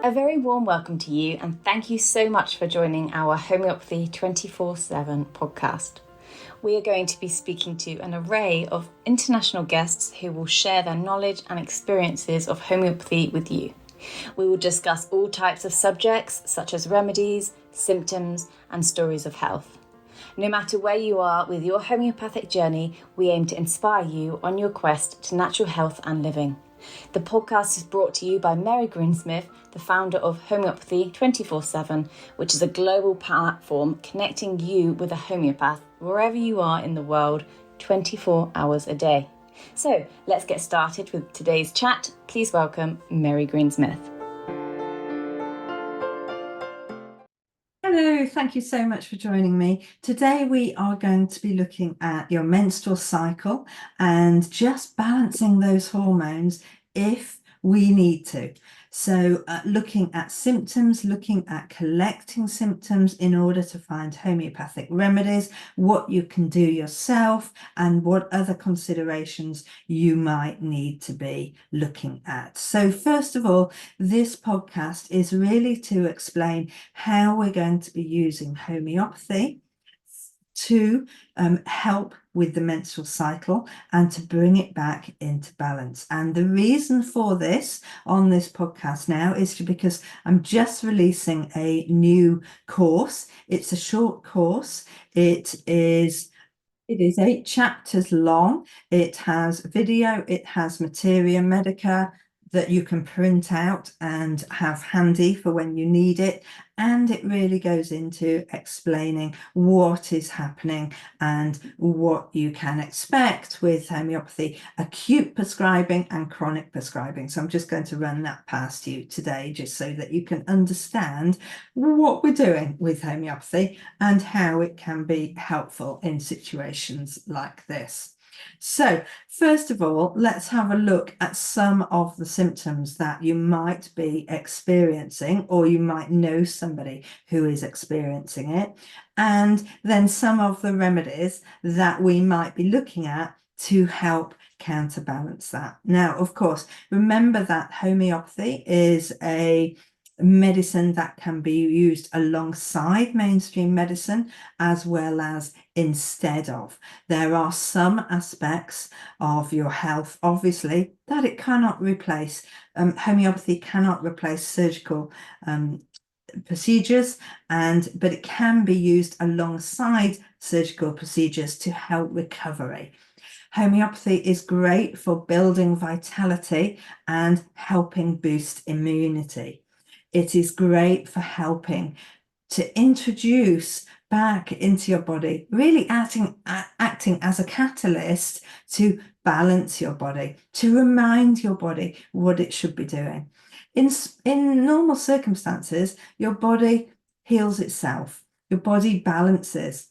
A very warm welcome to you, and thank you so much for joining our Homeopathy 24/7 podcast. We are going to be speaking to an array of international guests who will share their knowledge and experiences of homeopathy with you. We will discuss all types of subjects such as remedies, symptoms, and stories of health. No matter where you are with your homeopathic journey, we aim to inspire you on your quest to natural health and living. The podcast is brought to you by Greensmith, the founder of Homeopathy 24/7, which is a global platform connecting you with a homeopath wherever you are in the world, 24 hours a day. So let's get started with today's chat. Please welcome Mary Greensmith. Hello, thank you so much for joining me. Today we are going to be looking at your menstrual cycle and just balancing those hormones if we need to. So looking at symptoms, looking at collecting symptoms in order to find homeopathic remedies, what you can do yourself, and what other considerations you might need to be looking at. So first of all, this podcast is really to explain how we're going to be using homeopathy to help with the menstrual cycle and to bring it back into balance. And the reason for this on this podcast now is because I'm just releasing a new course. It's a short course. It is 8 chapters long. It has video, it has Materia, Medica that you can print out and have handy for when you need it. And it really goes into explaining what is happening and what you can expect with homeopathy, acute prescribing and chronic prescribing. So I'm just going to run that past you today, just so that you can understand what we're doing with homeopathy and how it can be helpful in situations like this. So first of all, let's have a look at some of the symptoms that you might be experiencing, or you might know somebody who is experiencing it, and then some of the remedies that we might be looking at to help counterbalance that. Now, of course, remember that homeopathy is a medicine that can be used alongside mainstream medicine as well as instead of. There are some aspects of your health, obviously, that it cannot replace. Homeopathy cannot replace surgical procedures, but it can be used alongside surgical procedures to help recovery. Homeopathy is great for building vitality and helping boost immunity. It is great for helping to introduce back into your body, really acting as a catalyst to balance your body, to remind your body what it should be doing. In normal circumstances, your body heals itself, your body balances,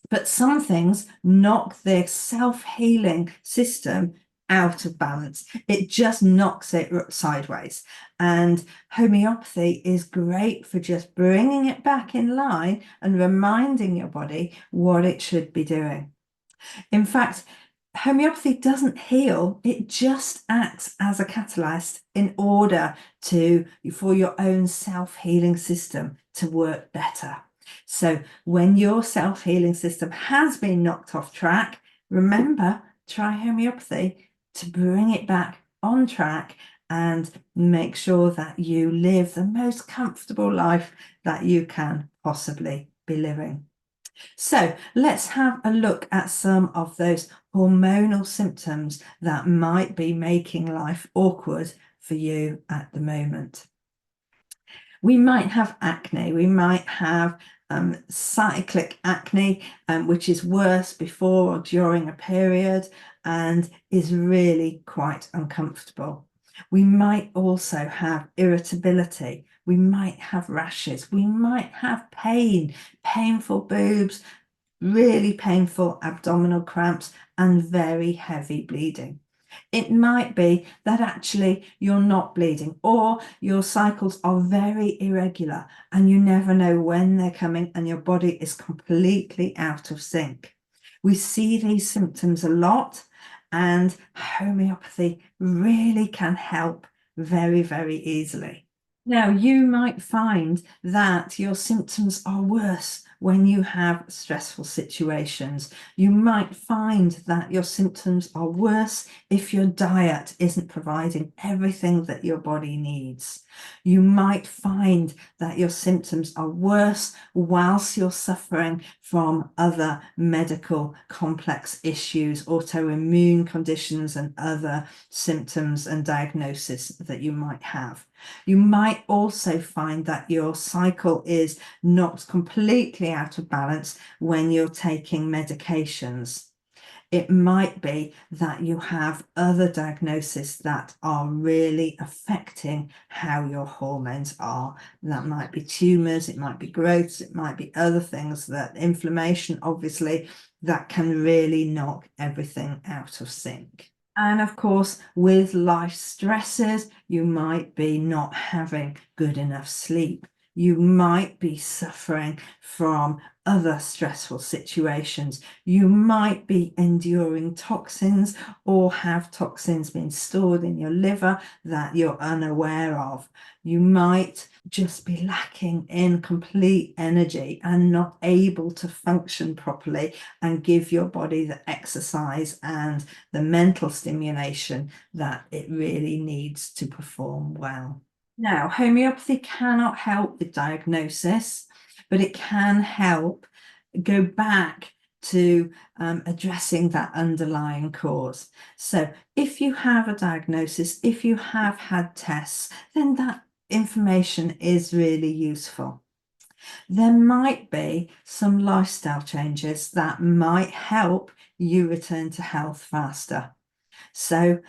but some things knock their self-healing system out of balance. It just knocks it sideways. And homeopathy is great for just bringing it back in line and reminding your body what it should be doing. In fact, homeopathy doesn't heal, it just acts as a catalyst in order for your own self-healing system to work better. So when your self-healing system has been knocked off track, remember, try homeopathy to bring it back on track and make sure that you live the most comfortable life that you can possibly be living. So let's have a look at some of those hormonal symptoms that might be making life awkward for you at the moment. We might have acne, we might have cyclic acne, which is worse before or during a period and is really quite uncomfortable. We might also have irritability. We might have rashes. We might have pain, painful boobs, really painful abdominal cramps, and very heavy bleeding. It might be that actually you're not bleeding, or your cycles are very irregular and you never know when they're coming and your body is completely out of sync. We see these symptoms a lot, and homeopathy really can help very, very easily. Now, you might find that your symptoms are worse when you have stressful situations. You might find that your symptoms are worse if your diet isn't providing everything that your body needs. You might find that your symptoms are worse whilst you're suffering from other medical complex issues, autoimmune conditions, and other symptoms and diagnosis that you might have. You might also find that your cycle is not completely out of balance when you're taking medications. It might be that you have other diagnoses that are really affecting how your hormones are. That might be tumors, it might be growths, it might be other things, that inflammation, obviously, that can really knock everything out of sync. And of course, with life stresses, you might be not having good enough sleep. You might be suffering from other stressful situations. You might be enduring toxins or have toxins being stored in your liver that you're unaware of. You might just be lacking in complete energy and not able to function properly and give your body the exercise and the mental stimulation that it really needs to perform well. Now, homeopathy cannot help with diagnosis, but it can help go back to addressing that underlying cause. So if you have a diagnosis, if you have had tests, then that information is really useful. There might be some lifestyle changes that might help you return to health faster. So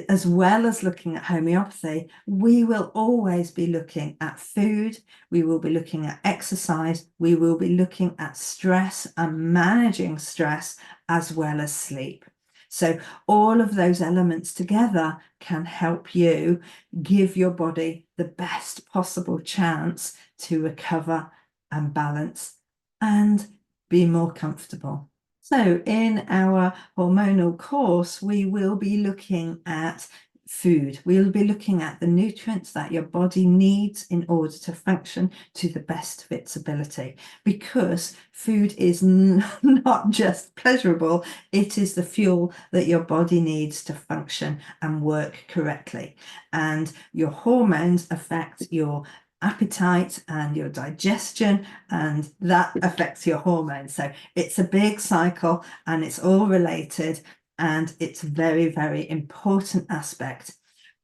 as well as looking at homeopathy, we will always be looking at food, we will be looking at exercise, we will be looking at stress and managing stress as well as sleep. So all of those elements together can help you give your body the best possible chance to recover and balance and be more comfortable. So in our hormonal course, we will be looking at food. We'll be looking at the nutrients that your body needs in order to function to the best of its ability, because food is not just pleasurable, it is the fuel that your body needs to function and work correctly. And your hormones affect your appetite and your digestion, and that affects your hormones. So it's a big cycle and it's all related, and it's a very, very important aspect.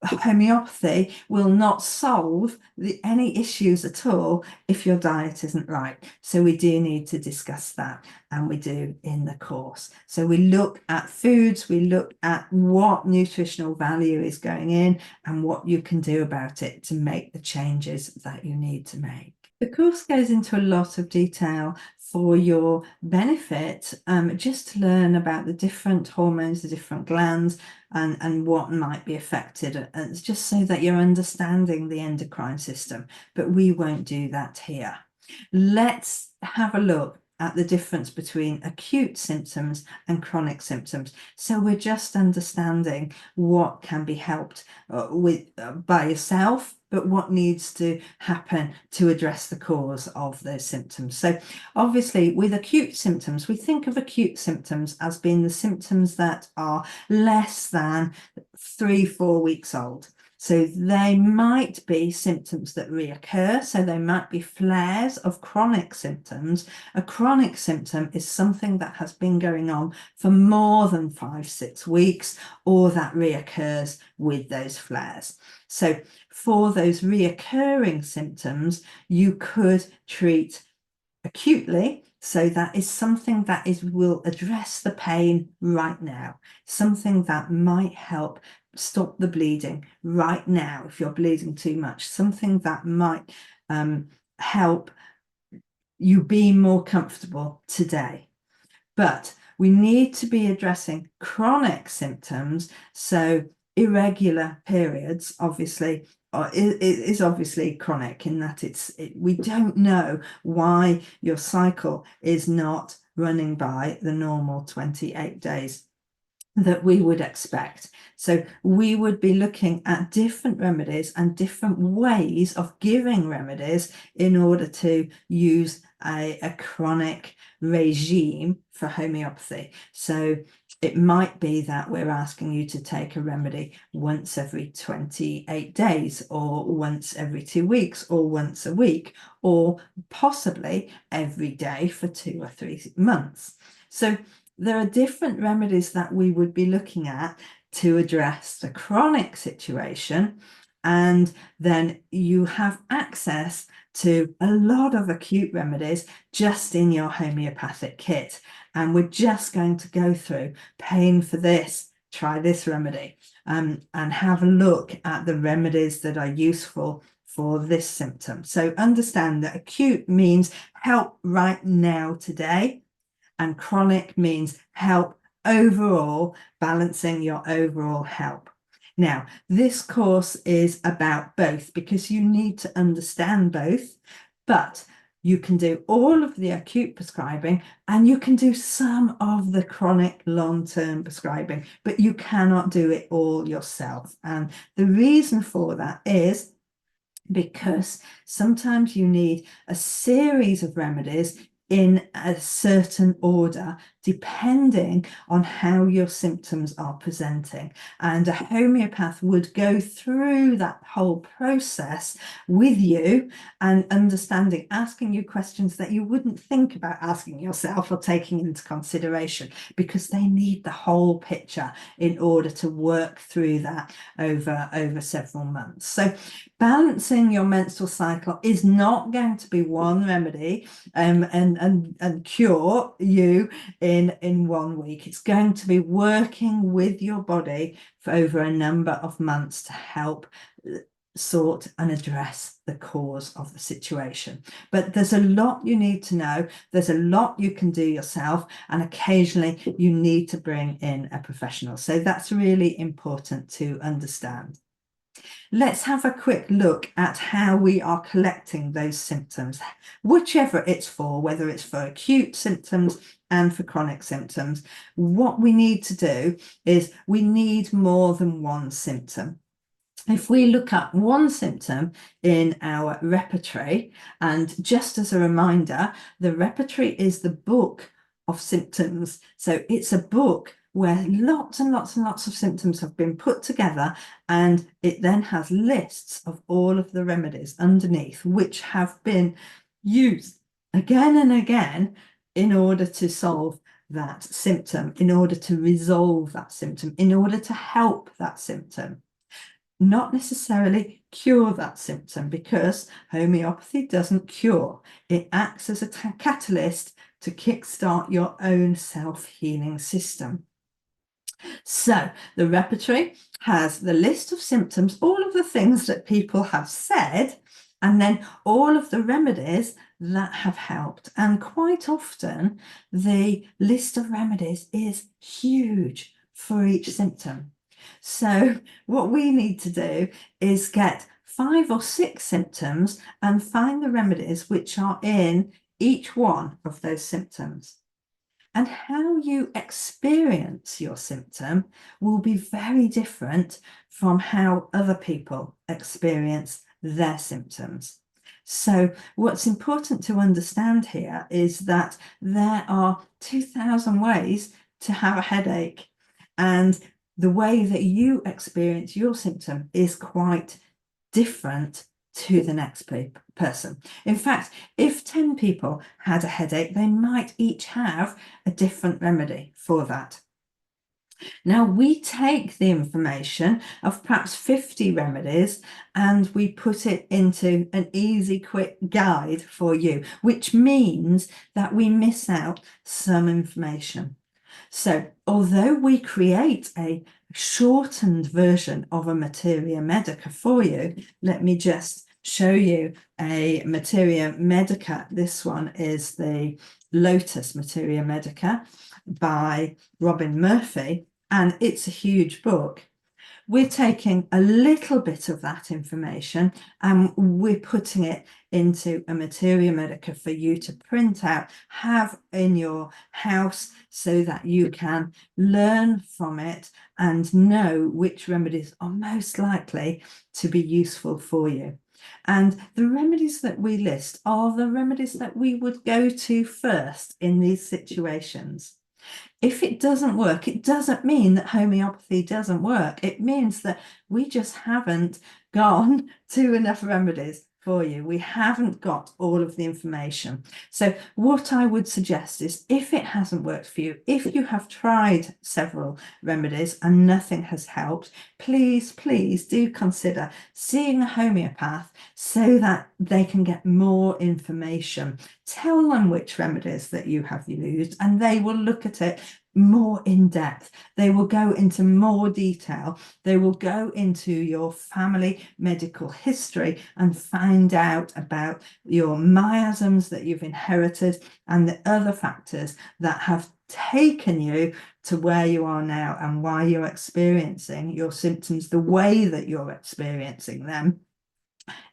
Homeopathy will not solve any issues at all if your diet isn't right. So we do need to discuss that, and we do in the course. So we look at foods, we look at what nutritional value is going in and what you can do about it to make the changes that you need to make. The course goes into a lot of detail for your benefit, just to learn about the different hormones, the different glands, and what might be affected. And it's just so that you're understanding the endocrine system, but we won't do that here. Let's have a look at the difference between acute symptoms and chronic symptoms. So we're just understanding what can be helped by yourself, but what needs to happen to address the cause of those symptoms. So obviously with acute symptoms, we think of acute symptoms as being the symptoms that are less than 3-4 weeks old. So they might be symptoms that reoccur. So they might be flares of chronic symptoms. A chronic symptom is something that has been going on for more than 5-6 weeks, or that reoccurs with those flares. So for those reoccurring symptoms, you could treat acutely. So that is something that will address the pain right now, something that might help stop the bleeding right now if you're bleeding too much, something that might help you be more comfortable today. But we need to be addressing chronic symptoms. So irregular periods, obviously, is obviously chronic in that we don't know why your cycle is not running by the normal 28 days that we would expect. So we would be looking at different remedies and different ways of giving remedies in order to use a chronic regime for homeopathy. So it might be that we're asking you to take a remedy once every 28 days, or once every 2 weeks, or once a week, or possibly every day for 2 or 3 months. So there are different remedies that we would be looking at to address the chronic situation. And then you have access to a lot of acute remedies just in your homeopathic kit. And we're just going to go through pain for this, try this remedy, and have a look at the remedies that are useful for this symptom. So understand that acute means help right now, today, and chronic means help overall, balancing your overall health. Now, this course is about both because you need to understand both, but you can do all of the acute prescribing and you can do some of the chronic long-term prescribing, but you cannot do it all yourself. And the reason for that is because sometimes you need a series of remedies in a certain order, depending on how your symptoms are presenting. And a homeopath would go through that whole process with you and understanding, asking you questions that you wouldn't think about asking yourself or taking into consideration, because they need the whole picture in order to work through that over several months. So balancing your menstrual cycle is not going to be one remedy and cure you in 1 week. It's going to be working with your body for over a number of months to help sort and address the cause of the situation. But there's a lot you need to know. There's a lot you can do yourself, and occasionally you need to bring in a professional. So that's really important to understand. Let's have a quick look at how we are collecting those symptoms, whichever it's for, whether it's for acute symptoms and for chronic symptoms. What we need to do is we need more than one symptom. If we look at one symptom in our repertory, and just as a reminder, the repertory is the book of symptoms. So it's a book where lots and lots and lots of symptoms have been put together, and it then has lists of all of the remedies underneath which have been used again and again in order to solve that symptom, in order to resolve that symptom, in order to help that symptom. Not necessarily cure that symptom, because homeopathy doesn't cure. It acts as a catalyst to kickstart your own self-healing system. So the repertory has the list of symptoms, all of the things that people have said, and then all of the remedies that have helped. And quite often the list of remedies is huge for each symptom. So what we need to do is get 5 or 6 symptoms and find the remedies which are in each one of those symptoms. And how you experience your symptom will be very different from how other people experience their symptoms. So what's important to understand here is that there are 2,000 ways to have a headache, and the way that you experience your symptom is quite different to the next person. In fact, if 10 people had a headache, they might each have a different remedy for that. Now, we take the information of perhaps 50 remedies and we put it into an easy, quick guide for you, which means that we miss out some information. So although we create a shortened version of a Materia Medica for you, let me just show you a Materia Medica. This one is the Lotus Materia Medica by Robin Murphy, and it's a huge book. we're taking a little bit of that information and we're putting it into a Materia Medica for you to print out, have in your house, so that you can learn from it and know which remedies are most likely to be useful for you. And the remedies that we list are the remedies that we would go to first in these situations. If it doesn't work, it doesn't mean that homeopathy doesn't work. It means that we just haven't gone to enough remedies for you. We haven't got all of the information. So what I would suggest is, if it hasn't worked for you, if you have tried several remedies and nothing has helped, please do consider seeing a homeopath so that they can get more information. Tell them which remedies that you have used and they will look at it more in depth. They will go into more detail. They will go into your family medical history and find out about your miasms that you've inherited and the other factors that have taken you to where you are now and why you're experiencing your symptoms the way that you're experiencing them,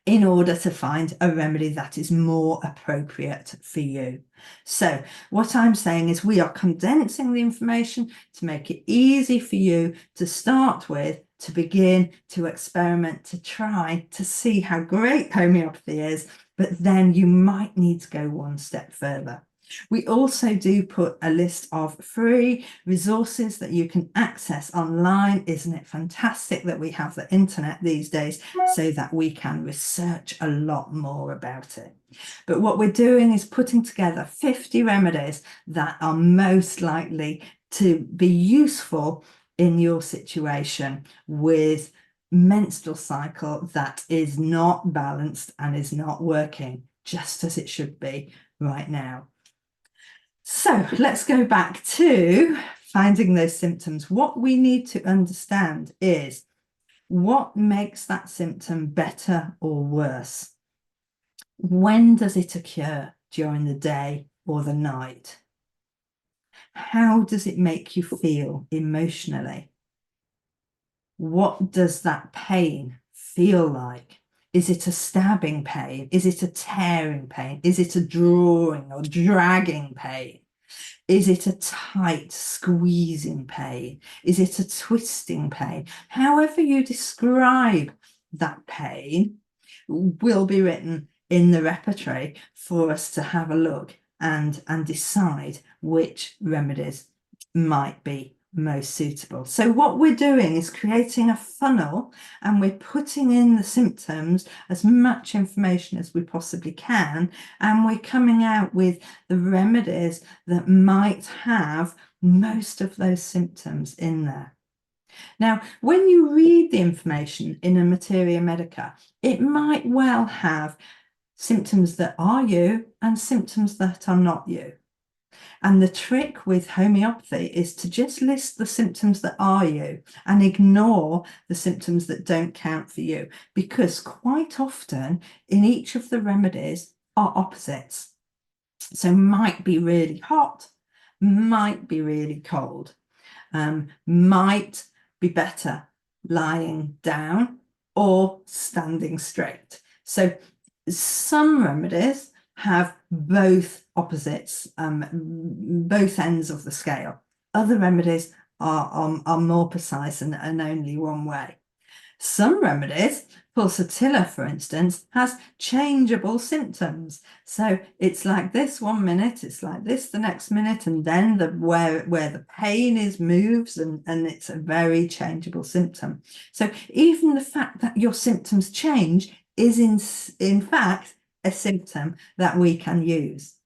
in order to find a remedy that is more appropriate for you. So what I'm saying is, we are condensing the information to make it easy for you to start with, to begin to experiment, to try to see how great homeopathy is, but then you might need to go one step further. We also do put a list of free resources that you can access online. Isn't it fantastic that we have the internet these days so that we can research a lot more about it? But what we're doing is putting together 50 remedies that are most likely to be useful in your situation with menstrual cycle that is not balanced and is not working just as it should be right now. So let's go back to finding those symptoms. What we need to understand is, what makes that symptom better or worse? When does it occur? During the day or the night? How does it make you feel emotionally? What does that pain feel like? Is it a stabbing pain? Is it a tearing pain? Is it a drawing or dragging pain? Is it a tight squeezing pain? Is it a twisting pain? However you describe that pain will be written in the repertory for us to have a look and decide which remedies might be most suitable. So what we're doing is creating a funnel, and we're putting in the symptoms, as much information as we possibly can, and we're coming out with the remedies that might have most of those symptoms in there. Now, when you read the information in a Materia Medica, it might well have symptoms that are you and symptoms that are not you. And the trick with homeopathy is to just list the symptoms that are you and ignore the symptoms that don't count for you, because quite often in each of the remedies are opposites. So might be really hot, might be really cold, might be better lying down or standing straight. So some remedies have both opposites, both ends of the scale. Other remedies are more precise and only one way. Some remedies, pulsatilla for instance, has changeable symptoms. So it's like this one minute, it's like this the next minute, and then where the pain is moves, and it's a very changeable symptom. So even the fact that your symptoms change is in fact a symptom that we can use.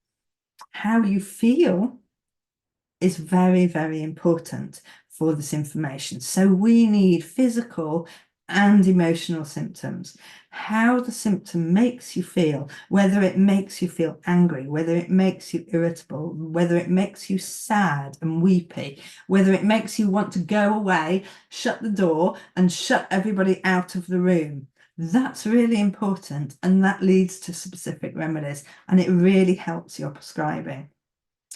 How you feel is very, very important for this information. So we need physical and emotional symptoms. How the symptom makes you feel, whether it makes you feel angry, whether it makes you irritable, whether it makes you sad and weepy, whether it makes you want to go away, shut the door and shut everybody out of the room. That's really important, and that leads to specific remedies, and it really helps your prescribing.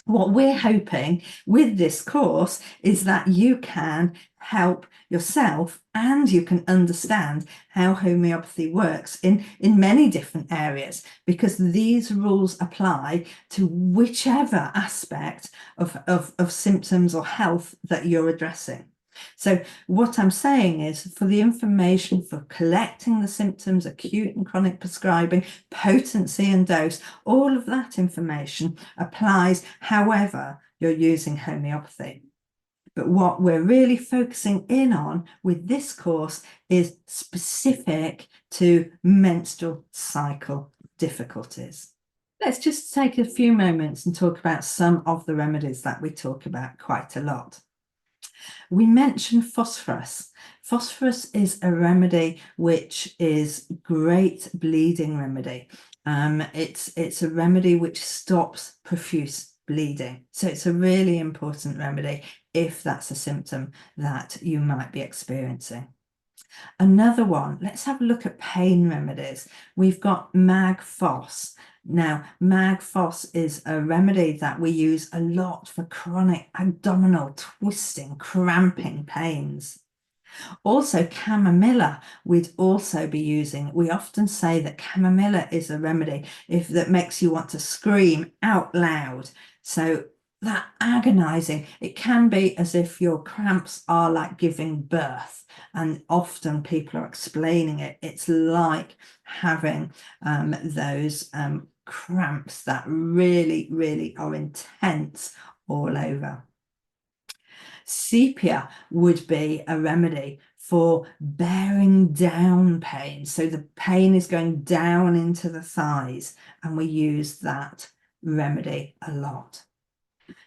What we're hoping with this course is that you can help yourself and you can understand how homeopathy works in many different areas, because these rules apply to whichever aspect of symptoms or health that you're addressing. So what I'm saying is, for the information for collecting the symptoms, acute and chronic prescribing, potency and dose, all of that information applies however you're using homeopathy. But what we're really focusing in on with this course is specific to menstrual cycle difficulties. Let's just take a few moments and talk about some of the remedies that we talk about quite a lot. We mentioned phosphorus. Phosphorus is a remedy which is great bleeding remedy. It's a remedy which stops profuse bleeding. So it's a really important remedy if that's a symptom that you might be experiencing. Another one, let's have a look at pain remedies. We've got Phos. Now, Phos is a remedy that we use a lot for chronic abdominal twisting, cramping pains. Also, chamomilla we'd also be using. We often say that chamomilla is a remedy that makes you want to scream out loud. So that agonizing, it can be as if your cramps are like giving birth, and often people are explaining it. It's like having those cramps that really are intense all over. Sepia would be a remedy for bearing down pain. So the pain is going down into the thighs, and we use that remedy a lot.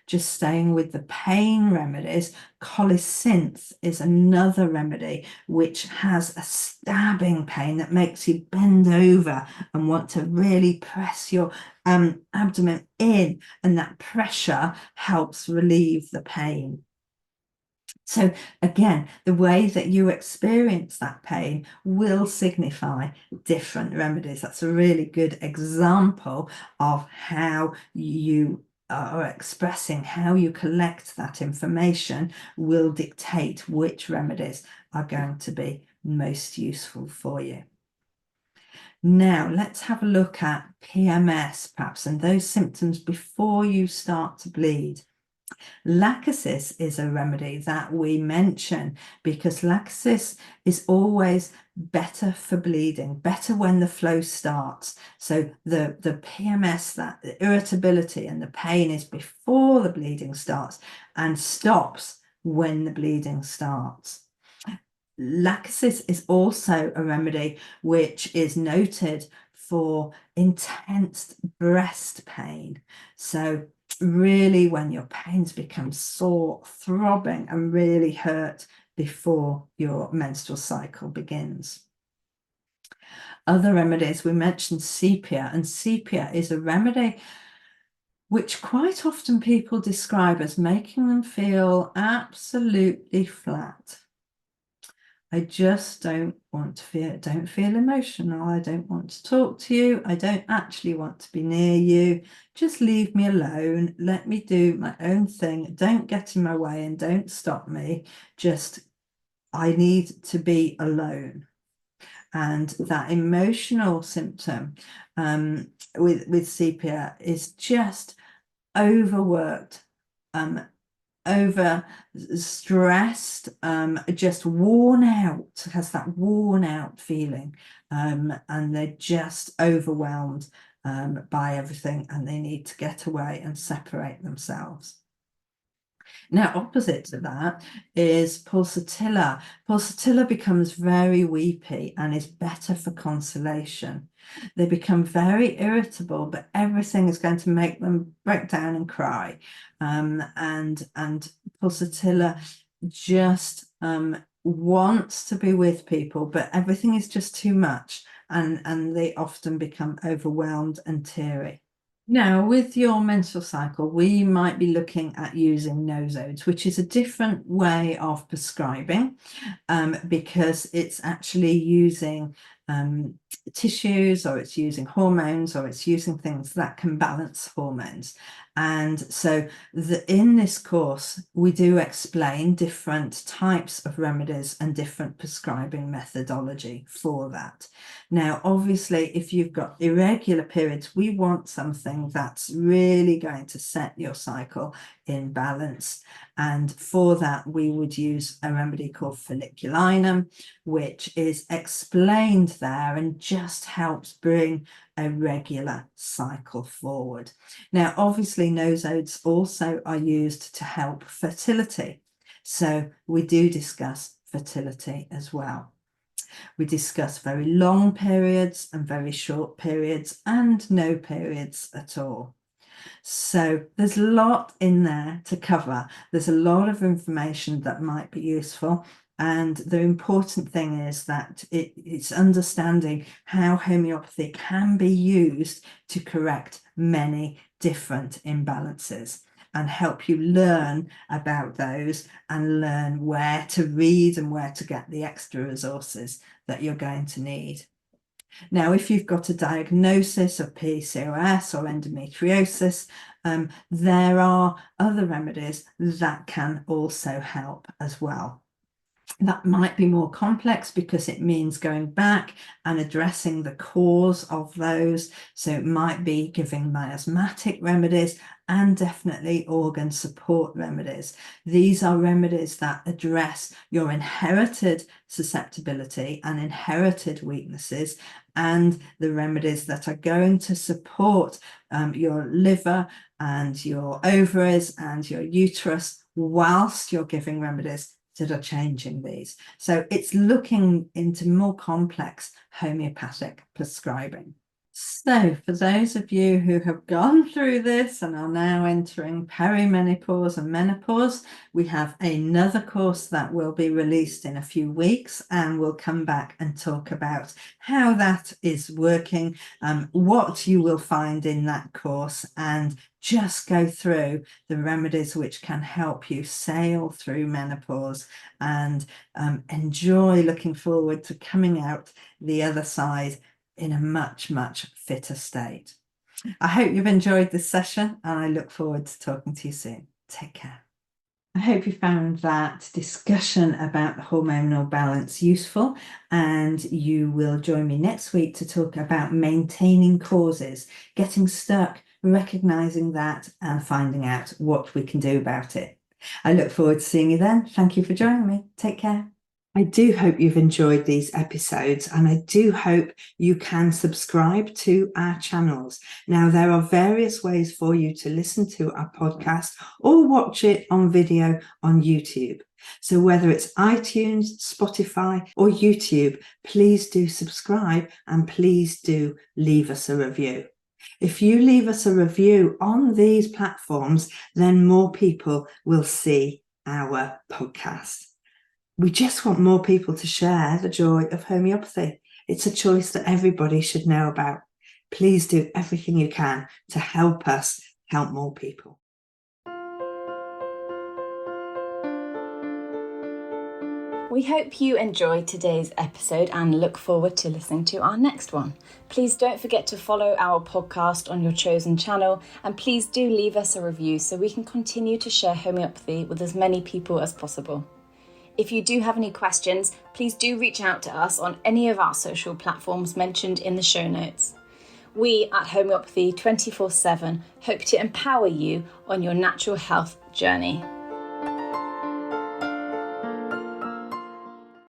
Just staying with the pain remedies, colocynth is another remedy which has a stabbing pain that makes you bend over and want to really press your abdomen in, and that pressure helps relieve the pain. So again, the way that you experience that pain will signify different remedies. That's a really good example of how you are expressing, how you collect that information will dictate which remedies are going to be most useful for you. Now, let's have a look at PMS, perhaps, and those symptoms before you start to bleed. Lachesis is a remedy that we mention because lachesis is always better for bleeding, better when the flow starts. So the PMS, that the irritability and the pain is before the bleeding starts and stops when the bleeding starts. Lachesis is also a remedy which is noted for intense breast pain. So really when your pains become sore, throbbing, and really hurt before your menstrual cycle begins. Other remedies, we mentioned sepia, and sepia is a remedy which quite often people describe as making them feel absolutely flat. I just don't feel emotional. I don't want to talk to you. I don't actually want to be near you. Just leave me alone. Let me do my own thing. Don't get in my way and don't stop me. Just, I need to be alone. And that emotional symptom with sepia is just overworked, over stressed, just worn out, has that worn out feeling, and they're just overwhelmed by everything, and they need to get away and separate themselves. Now, opposite to that is pulsatilla. Pulsatilla becomes very weepy and is better for consolation. They become very irritable, but everything is going to make them break down and cry. And pulsatilla just wants to be with people, but everything is just too much, and they often become overwhelmed and teary. Now, with your menstrual cycle, we might be looking at using Nosodes, which is a different way of prescribing because it's actually using tissues, or it's using hormones, or it's using things that can balance hormones. And so in this course, we do explain different types of remedies and different prescribing methodology for that. Now, obviously, if you've got irregular periods, we want something that's really going to set your cycle in balance. And for that, we would use a remedy called folliculinum, which is explained there and just helps bring a regular cycle forward. Now, obviously, Nosodes also are used to help fertility. So we do discuss fertility as well. We discuss very long periods and very short periods and no periods at all. So there's a lot in there to cover. There's a lot of information that might be useful. And the important thing is that it's understanding how homeopathy can be used to correct many different imbalances and help you learn about those and learn where to read and where to get the extra resources that you're going to need. Now, if you've got a diagnosis of PCOS or endometriosis, there are other remedies that can also help as well. That might be more complex because it means going back and addressing the cause of those. So it might be giving miasmatic remedies and definitely organ support remedies. These are remedies that address your inherited susceptibility and inherited weaknesses, and the remedies that are going to support your liver and your ovaries and your uterus whilst you're giving remedies that are changing these. So it's looking into more complex homeopathic prescribing. So for those of you who have gone through this and are now entering perimenopause and menopause, we have another course that will be released in a few weeks, and we'll come back and talk about how that is working, what you will find in that course, and just go through the remedies which can help you sail through menopause and enjoy looking forward to coming out the other side in a much, much fitter state. I hope you've enjoyed this session, and I look forward to talking to you soon. Take care. I hope you found that discussion about the hormonal balance useful, and you will join me next week to talk about maintaining causes, getting stuck, recognizing that, and finding out what we can do about it. I look forward to seeing you then. Thank you for joining me. Take care. I do hope you've enjoyed these episodes, and I do hope you can subscribe to our channels. Now, there are various ways for you to listen to our podcast or watch it on video on YouTube. So whether it's iTunes, Spotify, or YouTube, please do subscribe, and please do leave us a review. If you leave us a review on these platforms, then more people will see our podcast. We just want more people to share the joy of homeopathy. It's a choice that everybody should know about. Please do everything you can to help us help more people. We hope you enjoyed today's episode and look forward to listening to our next one. Please don't forget to follow our podcast on your chosen channel, and please do leave us a review so we can continue to share homeopathy with as many people as possible. If you do have any questions, please do reach out to us on any of our social platforms mentioned in the show notes. We at Homeopathy 24/7 hope to empower you on your natural health journey.